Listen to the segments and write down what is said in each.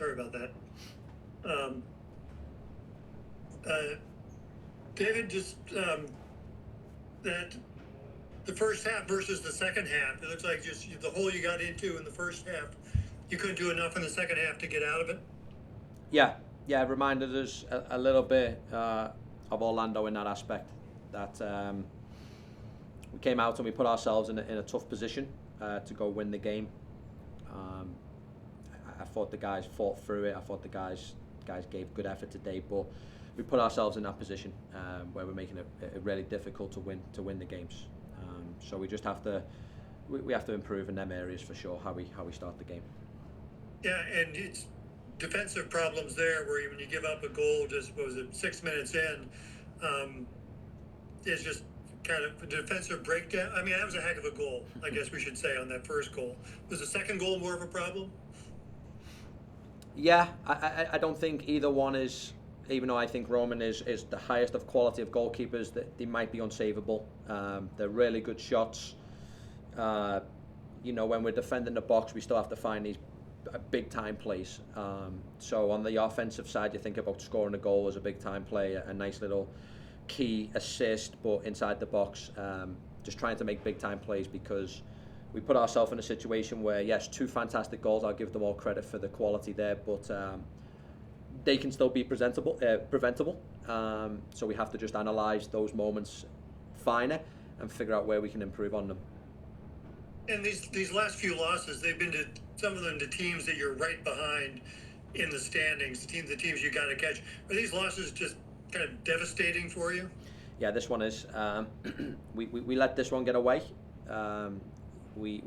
Sorry about that. David, just that the first half versus the second half, it looks like just the hole you got into in the first half, you couldn't do enough in the second half to get out of it. Yeah, it reminded us a little bit of Orlando in that aspect. That we came out and we put ourselves in a tough position to go win the game. I thought the guys fought through it. I thought the guys gave good effort today, but we put ourselves in that position where we're making it really difficult to win the games. So we just have to improve in them areas for sure. How we start the game. Yeah, and it's defensive problems there where when you give up a goal, just what was it, 6 minutes in, it's just kind of a defensive breakdown. I mean, that was a heck of a goal, I guess we should say, on that first goal. Was the second goal more of a problem? Yeah, I don't think either one is, even though I think Roman is the highest of quality of goalkeepers, that they might be unsavable. They're really good shots. When we're defending the box, we still have to find these big time plays. So on the offensive side, you think about scoring a goal as a big time play, a nice little key assist, but inside the box, just trying to make big time plays, because we put ourselves in a situation where, yes, 2 fantastic goals, I'll give them all credit for the quality there, but they can still be preventable. So we have to just analyse those moments finer and figure out where we can improve on them. And these last few losses, they've been to some of them to teams that you're right behind in the standings, the teams you got to catch. Are these losses just kind of devastating for you? Yeah, this one is. We let this one get away. We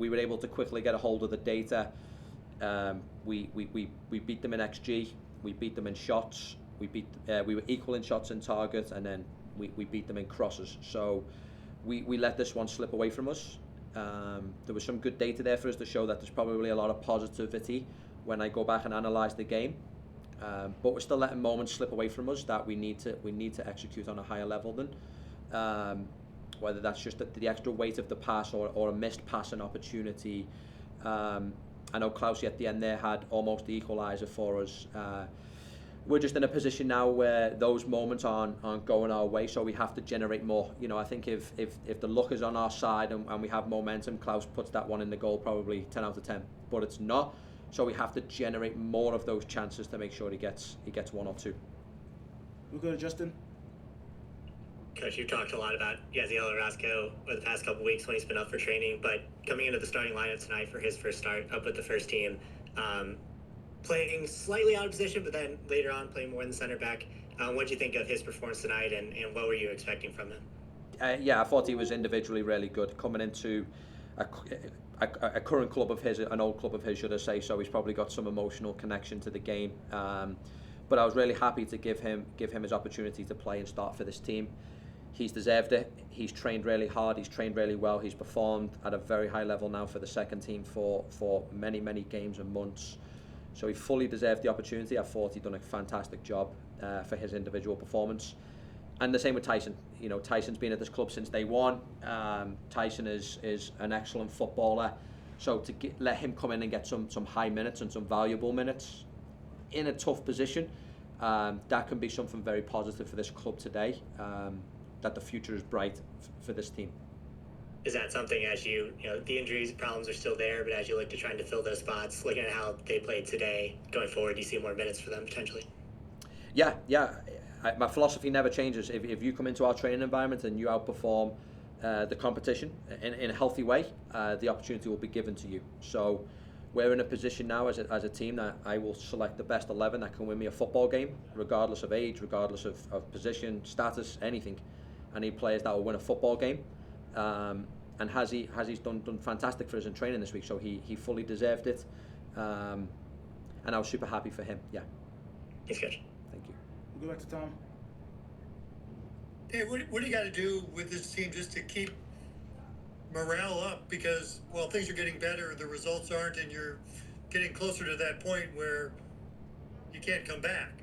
were able to quickly get a hold of the data. We beat them in XG. We beat them in shots. We were equal in shots and targets, and then we beat them in crosses. So we let this one slip away from us. There was some good data there for us to show that there's probably a lot of positivity when I go back and analyse the game. But we're still letting moments slip away from us that we need to execute on a higher level than. Whether that's just the extra weight of the pass or a missed passing opportunity. I know Klauss at the end there had almost the equaliser for us. We're just in a position now where those moments aren't going our way, so we have to generate more. I think if the luck is on our side and we have momentum, Klauss puts that one in the goal probably 10 out of 10, but it's not. So we have to generate more of those chances to make sure he gets 1 or 2. We'll go to Justin. Coach, you've talked a lot about Jaziel Orozco over the past couple of weeks when he's been up for training, but coming into the starting lineup tonight for his first start up with the first team, playing slightly out of position, but then later on playing more in the center back. What do you think of his performance tonight, and what were you expecting from him? I thought he was individually really good, coming into a current club of his, an old club of his, should I say, so he's probably got some emotional connection to the game. But I was really happy to give him his opportunity to play and start for this team. He's deserved it. He's trained really hard. He's trained really well. He's performed at a very high level now for the second team for many, many games and months. So he fully deserved the opportunity. I thought he'd done a fantastic job for his individual performance. And the same with Tyson. Tyson's been at this club since day one. Tyson is an excellent footballer. So to let him come in and get some high minutes and some valuable minutes in a tough position, that can be something very positive for this club today. That the future is bright for this team. Is that something, as the injuries problems are still there, but as you look to trying to fill those spots, looking at how they played today, going forward, do you see more minutes for them potentially? Yeah. My philosophy never changes. If you come into our training environment and you outperform the competition in a healthy way, the opportunity will be given to you. So we're in a position now as a team that I will select the best 11 that can win me a football game, regardless of age, regardless of position, status, anything. I need players that will win a football game. And Hazi's done fantastic for us in training this week, so he fully deserved it. And I was super happy for him. Yeah. Thanks, Coach. Thank you. We'll go back to Tom. Hey, what do you got to do with this team just to keep morale up? Because while things are getting better, the results aren't, and you're getting closer to that point where you can't come back.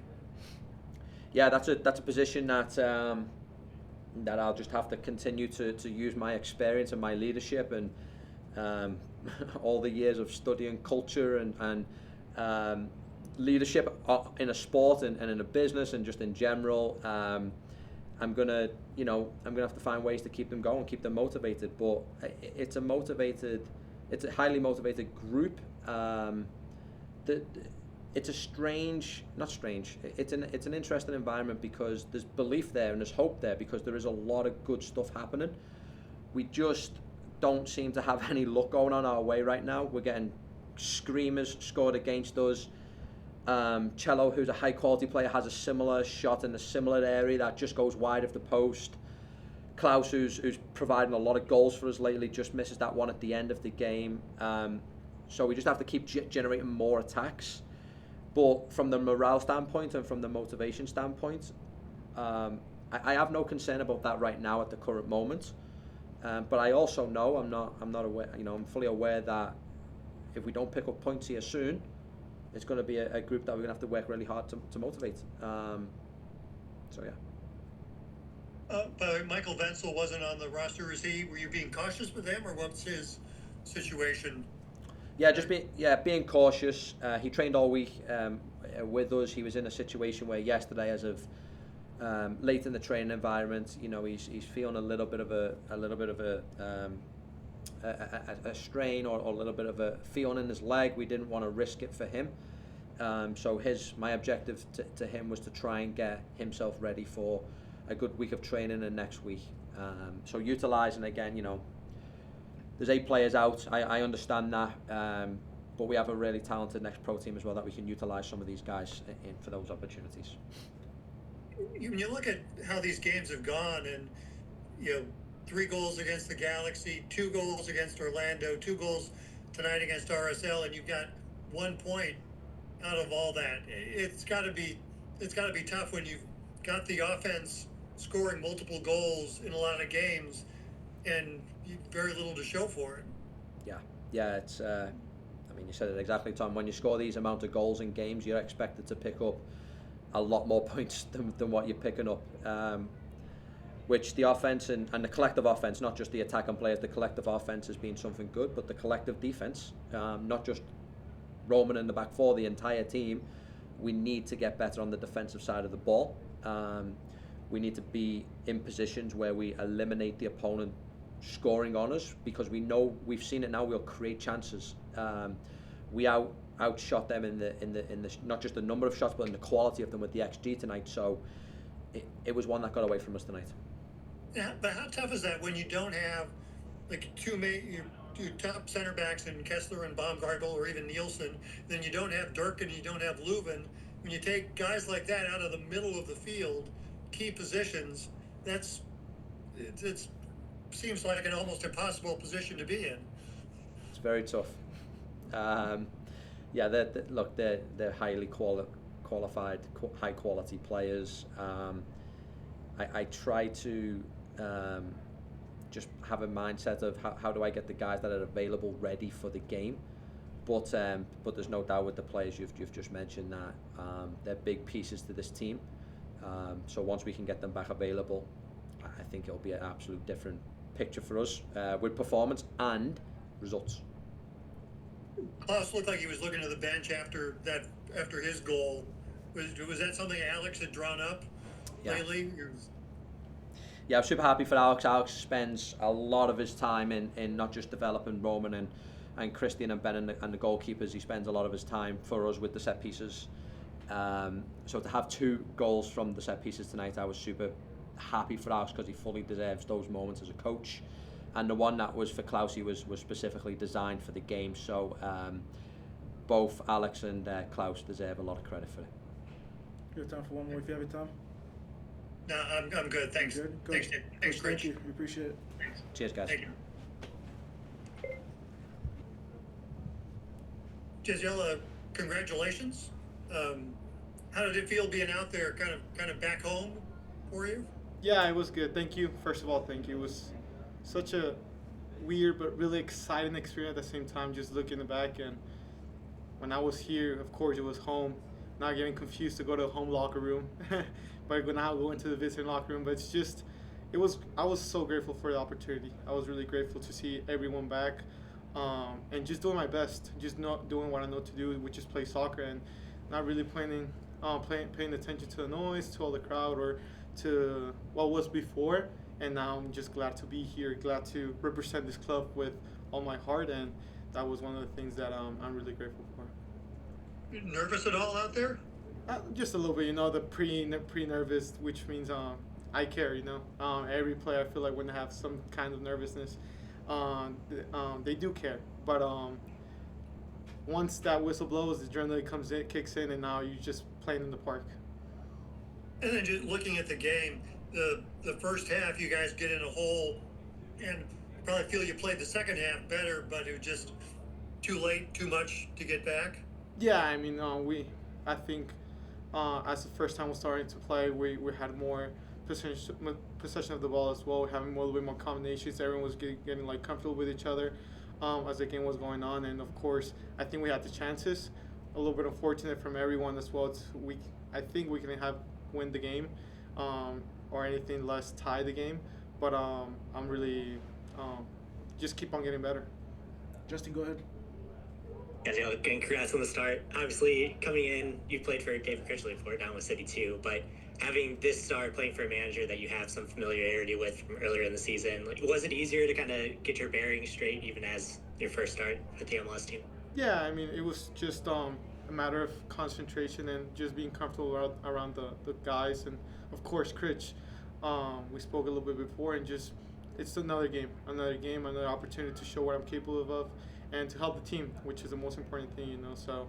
Yeah, that's a position that I'll just have to continue to use my experience and my leadership and all the years of studying culture and leadership in a sport and in a business and just in general. I'm gonna have to find ways to keep them going, keep them motivated. But it's a highly motivated group. It's a it's an interesting environment because there's belief there and there's hope there because there is a lot of good stuff happening. We just don't seem to have any luck going on our way right now. We're getting screamers scored against us. Cello, who's a high quality player, has a similar shot in a similar area that just goes wide of the post. Klauss, who's providing a lot of goals for us lately, just misses that one at the end of the game. So we just have to keep generating more attacks. But from the morale standpoint and from the motivation standpoint, I have no concern about that right now at the current moment. But I also know I'm not aware. I'm fully aware that if we don't pick up points here soon, it's going to be a group that we're going to have to work really hard to motivate. So yeah. But Michael Wenzel wasn't on the roster. Were you being cautious with him, or what's his situation? Yeah, being cautious. He trained all week with us. He was in a situation where yesterday, as of late in the training environment, he's feeling a little bit of a strain or a little bit of a feeling in his leg. We didn't want to risk it for him. So my objective to him was to try and get himself ready for a good week of training and next week. So utilising again, there's 8 players out. I understand that, but we have a really talented next pro team as well that we can utilise some of these guys for those opportunities. When you look at how these games have gone, and 3 goals against the Galaxy, 2 goals against Orlando, 2 goals tonight against RSL, and you've got 1 point out of all that. It's got to be tough when you've got the offense scoring multiple goals in a lot of games, and very little to show for it. Yeah. It's. You said it exactly, Tom. When you score these amount of goals in games, you're expected to pick up a lot more points than what you're picking up. Which the offense and the collective offense, not just the attacking players, the collective offense has been something good, but the collective defense, not just Roman in the back four, the entire team, we need to get better on the defensive side of the ball. We need to be in positions where we eliminate the opponent scoring on us, because we know, we've seen it now, we'll create chances. We outshot them in the not just the number of shots, but in the quality of them with the XG tonight. So it was one that got away from us tonight. Yeah, but how tough is that when you don't have like your top center backs in Kessler and Baumgartel, or even Nielsen? Then you don't have Dirk and you don't have Leuven. When you take guys like that out of the middle of the field, key positions, it seems like an almost impossible position to be in. It's very tough. They're highly qualified, high quality players. I try to just have a mindset of how do I get the guys that are available ready for the game, but there's no doubt with the players you've just mentioned that they're big pieces to this team. So once we can get them back available, I think it'll be an absolute different picture for us with performance and results. Klauss looked like he was looking to the bench after his goal. Was that something Alex had drawn up lately? Yeah, I'm super happy for Alex. Alex spends a lot of his time in not just developing Roman and Christian and Ben and the goalkeepers. He spends a lot of his time for us with the set pieces. So to have 2 goals from the set pieces tonight, I was super happy for Alex, because he fully deserves those moments as a coach. And the one that was for Klauss was specifically designed for the game. So both Alex and Klauss deserve a lot of credit for it. You have time for one more if you have it, Tom? No, I'm good. Thanks. Good? Thanks, Dave. Thanks, Thank Critch. you. We appreciate it. Thanks. Cheers, guys. Thank you. Jaziel, congratulations. How did it feel being out there, kind of back home for you? Yeah, it was good. Thank you. First of all, thank you. It was such a weird but really exciting experience at the same time, just looking back. And when I was here, of course, it was home. Not getting confused to go to the home locker room, but now going to the visiting locker room. But it's just, I was so grateful for the opportunity. I was really grateful to see everyone back. and just doing my best, just not doing what I know to do, which is play soccer, and not really paying attention to the noise, to all the crowd, or to what was before. And now I'm just glad to be here, glad to represent this club with all my heart, and that was one of the things that I'm really grateful for. Nervous at all out there? Just a little bit, the pre nervous, which means I care, every player I feel like when they have some kind of nervousness, they do care. But once that whistle blows, the adrenaline kicks in, and now you're just playing in the park. And then just looking at the game, the first half, you guys get in a hole, and probably feel you played the second half better, but it was just too late, too much to get back. Yeah, I mean, I think as the first time we started to play, we had more possession of the ball as well, having a little bit more combinations. Everyone was getting like comfortable with each other as the game was going on, and of course, I think we had the chances. A little bit unfortunate from everyone as well. I think we can win the game, or anything less tie the game. But I'm really just keep on getting better. Justin, go ahead. Jaziel, again, congrats on the start. Obviously, coming in, you played for David Critchley before, down with City too, but having this start playing for a manager that you have some familiarity with from earlier in the season, was it easier to kind of get your bearings straight even as your first start with the MLS team? Yeah, I mean, it was just a matter of concentration and just being comfortable around the guys, and of course, Critch. We spoke a little bit before, and just it's another game, another opportunity to show what I'm capable of, and to help the team, which is the most important thing, So,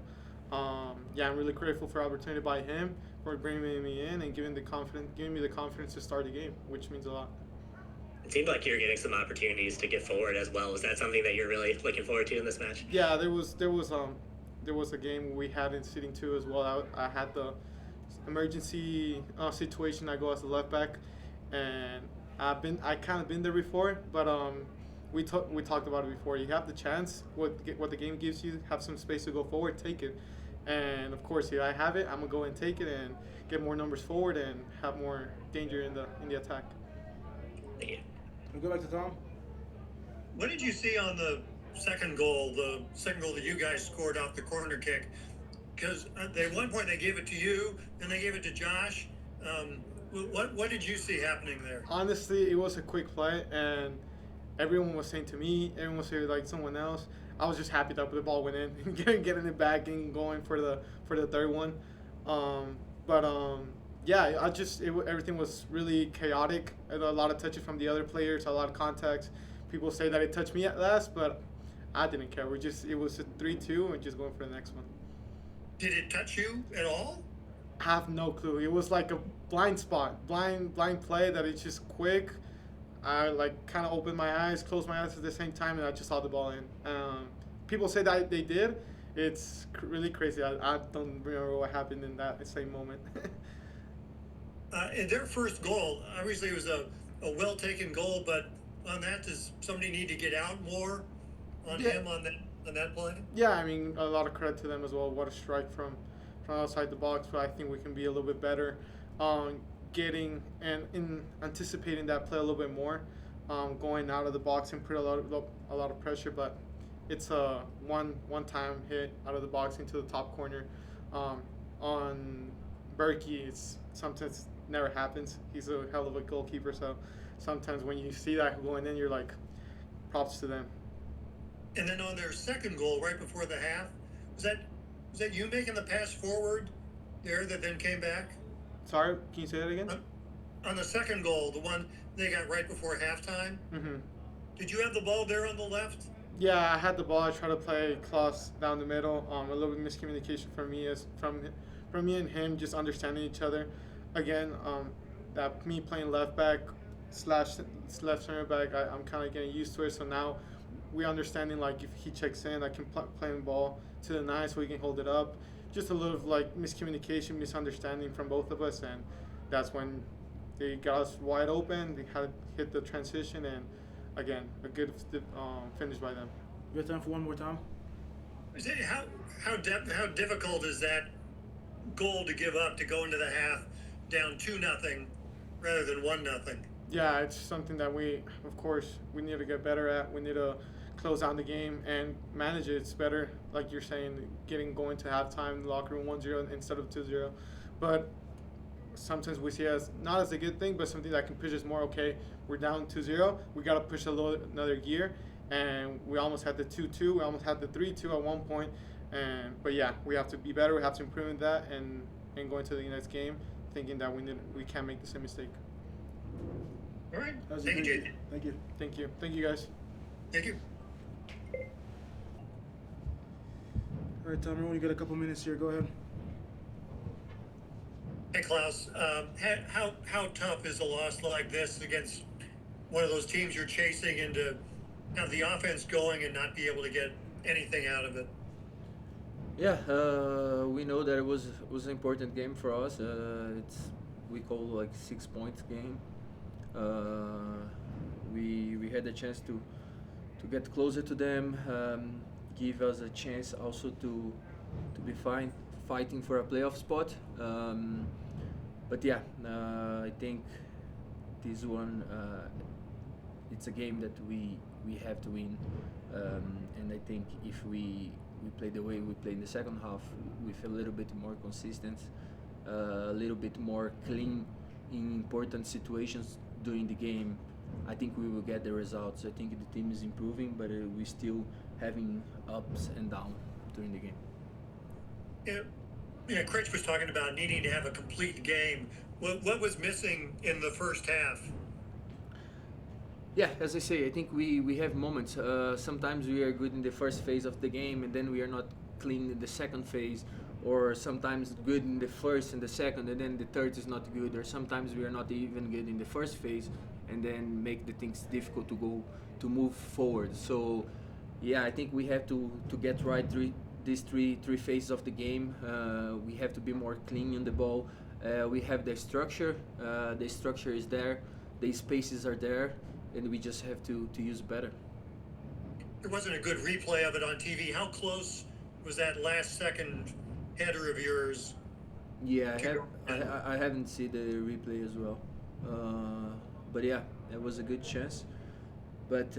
yeah, I'm really grateful for the opportunity by him for bringing me in and giving me the confidence to start the game, which means a lot. It seemed like you're getting some opportunities to get forward as well. Was that something that you're really looking forward to in this match? Yeah, there was a game we had in Seating 2 as well. I had the emergency situation. I go as a left back, and I kind of been there before, but we talked about it before. You have the chance, what the game gives you, have some space to go forward, take it. And of course, if I have it, I'm gonna go and take it and get more numbers forward and have more danger in the attack. Thank you. We'll go back to Tom. What did you see on the second goal that you guys scored off the corner kick? Because at one point they gave it to you, then they gave it to Josh. What did you see happening there? Honestly, it was a quick play, and everyone was saying to me, everyone was saying like someone else. I was just happy that the ball went in and getting it back and going for the third one. Yeah, everything was really chaotic. A lot of touches from the other players, a lot of contacts. People say that it touched me at last, but I didn't care. It was a 3-2 and just going for the next one. Did it touch you at all? I have no clue. It was like a blind spot, blind play that it's just quick. I kind of opened my eyes, closed my eyes at the same time, and I just saw the ball in. People say that they did. It's really crazy. I don't remember what happened in that same moment. In their first goal, obviously it was a well-taken goal, but on that, does somebody need to get out more on him on that play? Yeah, I mean, a lot of credit to them as well. What a strike from outside the box, but I think we can be a little bit better on getting and in anticipating that play a little bit more, going out of the box and put a lot of pressure. But it's a one-time hit out of the box into the top corner. On Berkey, it's sometimes never happens. He's a hell of a goalkeeper, so sometimes when you see that going in, you're like, props to them. And then on their second goal, right before the half, was that you making the pass forward there that then came back? Sorry, can you say that again? On the second goal, the one they got right before halftime. Mm-hmm. Did you have the ball there on the left? Yeah, I had the ball. I tried to play Klauss down the middle. A little bit miscommunication from me and him, just understanding each other. Again, that me playing left back / left center back, I'm kind of getting used to it. So now we understanding like if he checks in, I can play the ball to the 9 so we can hold it up. Just a little miscommunication, misunderstanding from both of us, and that's when they got us wide open. They had hit the transition, and again, a good finish by them. We have time for one more, Tom. How difficult is that goal to give up to go into the half down 2-0 rather than 1-0? Yeah, it's something that we need to get better at. We need to close out the game and manage it. It's better, like you're saying, going to halftime in the locker room 1-0 instead of 2-0. But sometimes we see it as not as a good thing, but something that can push us more. Okay, we're down 2-0. We got to push another gear. And we almost had the 2-2. We almost had the 3-2 at one point. But yeah, we have to be better. We have to improve in that and go into the next game thinking that we can't make the same mistake. All right. That was Thank you, great. Jason. Thank you. Thank you. Thank you, guys. Thank you. All right, Tom, when you got a couple minutes here, go ahead. Hey, Klauss. How tough is a loss like this against one of those teams you're chasing and to have the offense going and not be able to get anything out of it? Yeah, we know that it was an important game for us. We call like 6 points game. We had a chance to get closer to them, give us a chance also to be fighting for a playoff spot. But yeah, I think this one it's a game that we have to win, and I think if we play the way we play in the second half, with a little bit more consistent, a little bit more clean in important situations during the game, I think we will get the results. I think the team is improving, but we still having ups and downs during the game. Yeah, Critch was talking about needing to have a complete game. What was missing in the first half? Yeah, as I say, I think we have moments. Sometimes we are good in the first phase of the game, and then we are not clean in the second phase, or sometimes good in the first and the second, and then the third is not good, or sometimes we are not even good in the first phase, and then make the things difficult to move forward. So, yeah, I think we have to get right these three phases of the game. We have to be more clean on the ball. We have the structure. The structure is there. The spaces are there. And we just have to use better. There wasn't a good replay of it on TV. How close was that last second header of yours? Yeah, I haven't seen the replay as well. But yeah, it was a good chance. But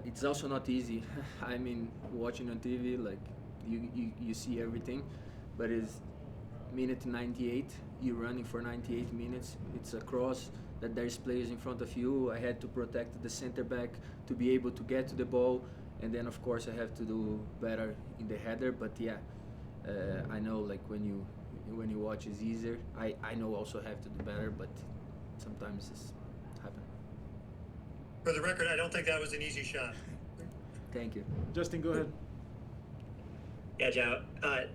it's also not easy. I mean, watching on TV, like you see everything, but it's minute 98. You're running for 98 minutes. It's a cross. That there's players in front of you. I had to protect the center back to be able to get to the ball, and then of course I have to do better in the header. But yeah, I know like when you watch it's easier. I know also have to do better, but sometimes it's happen. For the record, I don't think that was an easy shot. Thank you. Justin, go ahead. Yeah, João.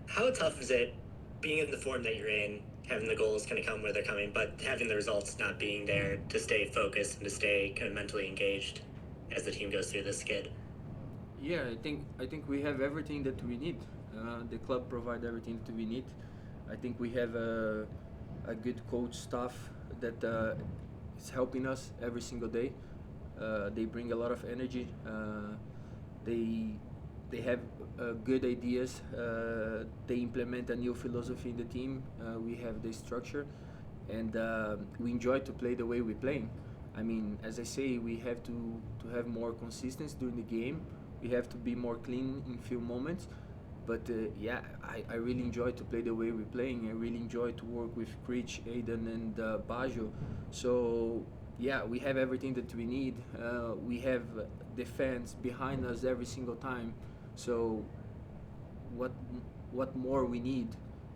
How tough is it being in the form that you're in, having the goals kind of come where they're coming, but having the results not being there, to stay focused and to stay kind of mentally engaged as the team goes through this skid? Yeah, I think we have everything that we need. The club provide everything that we need. I think we have a good coach staff that is helping us every single day. They bring a lot of energy. They have good ideas. They implement a new philosophy in the team. We have the structure, and we enjoy to play the way we're playing. I mean, as I say, we have to have more consistency during the game. We have to be more clean in few moments. But yeah, I really enjoy to play the way we're playing. I really enjoy to work with Critch, Aiden, and Baggio. So yeah, we have everything that we need. We have the fans behind us every single time. So what more we need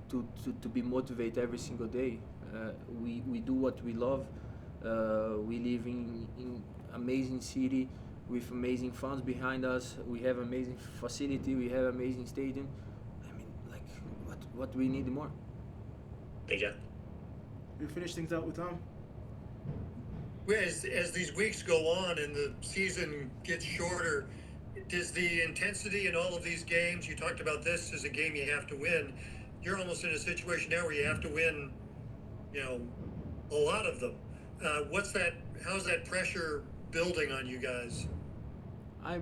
to be motivated every single day? We do what we love. We live in amazing city with amazing fans behind us. We have amazing facility. We have amazing stadium. I mean, like, what we need more? Big Joe. You finish things out with Tom? As these weeks go on and the season gets shorter, does the intensity in all of these games, you talked about this as a game you have to win, you're almost in a situation now where you have to win, a lot of them. How's that pressure building on you guys? I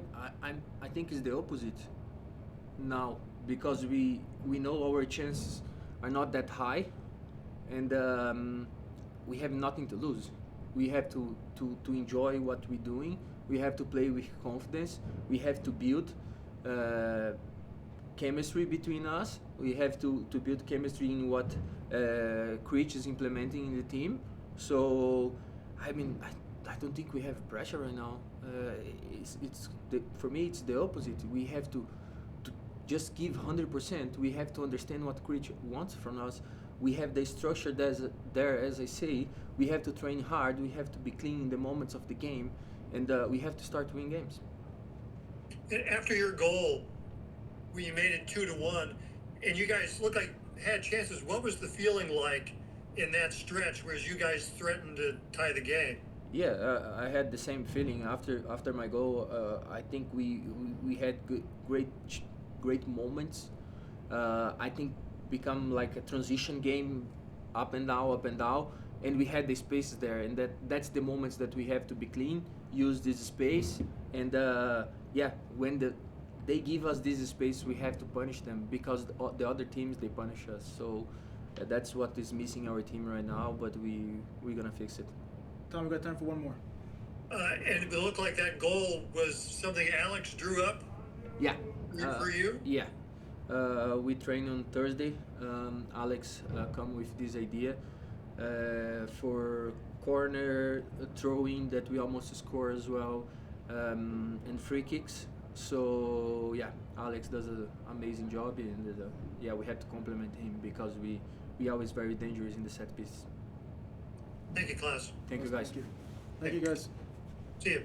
think it's the opposite now, because we know our chances are not that high, and we have nothing to lose. We have to enjoy what we're doing. We have to play with confidence. We have to build chemistry between us. We have to build chemistry in what Critch is implementing in the team. So, I mean, I don't think we have pressure right now. For me, it's the opposite. We have to just give 100%. We have to understand what Critch wants from us. We have the structure there, as I say. We have to train hard. We have to be clean in the moments of the game, and we have to start to win games. After your goal, when you made it 2-1, and you guys looked like had chances, what was the feeling like in that stretch, whereas you guys threatened to tie the game? Yeah, I had the same feeling after my goal. I think we had great moments. I think become like a transition game, up and down, and we had the spaces there, and that's the moments that we have to be clean, use this space, and when they give us this space, we have to punish them, because the other teams, they punish us. So that's what is missing our team right now, but we're gonna fix it. Tom, we got time for one more. And it looked like that goal was something Alex drew up. Yeah. For you? Yeah. We train on Thursday. Alex come with this idea for corner throwing that we almost score as well, and free kicks. So yeah, Alex does an amazing job, and we have to compliment him, because we always very dangerous in the set piece. Thank you, Klauss. Thank you, guys. Thank you, guys. See you.